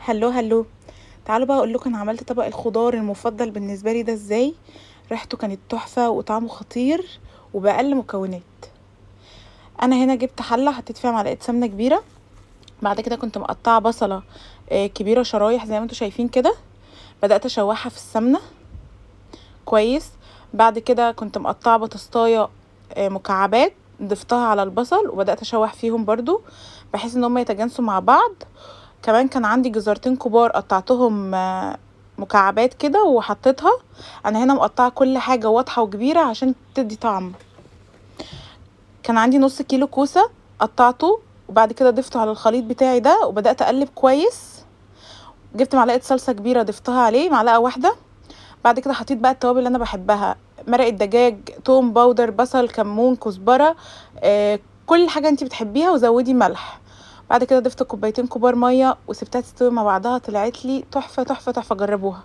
هلو هلو. تعالوا بقى اقول لكم انا عملت طبق الخضار المفضل بالنسبه لي ده ازاي. ريحته كانت تحفه وطعمه خطير وباقل مكونات. انا هنا جبت حله حطيت فيها معلقه سمنه كبيره. بعد كده كنت مقطعه بصله كبيره شرايح زي ما انتم شايفين كده. بدات اشوحها في السمنه كويس. بعد كده كنت مقطعه بطاطايه مكعبات، ضفتها على البصل وبدات اشوح فيهم برضو بحيث ان هم يتجانسوا مع بعض. كمان كان عندي جزرتين كبار قطعتهم مكعبات كده وحطيتها. انا هنا مقطعه كل حاجه واضحه وكبيره عشان تدي طعم. كان عندي نص كيلو كوسه قطعته وبعد كده ضفته على الخليط بتاعي ده وبدات اقلب كويس. جبت معلقه صلصه كبيره ضفتها عليه معلقه واحده. بعد كده حطيت بقى التوابل اللي انا بحبها: مرقه دجاج، توم باودر، بصل، كمون، كزبره، كل حاجه انتي بتحبيها، وزودي ملح. بعد كده ضفت كوبايتين كبار ميه وسبتها تستوي مع بعضها، طلعت لي تحفه تحفه تحفه، جربوها.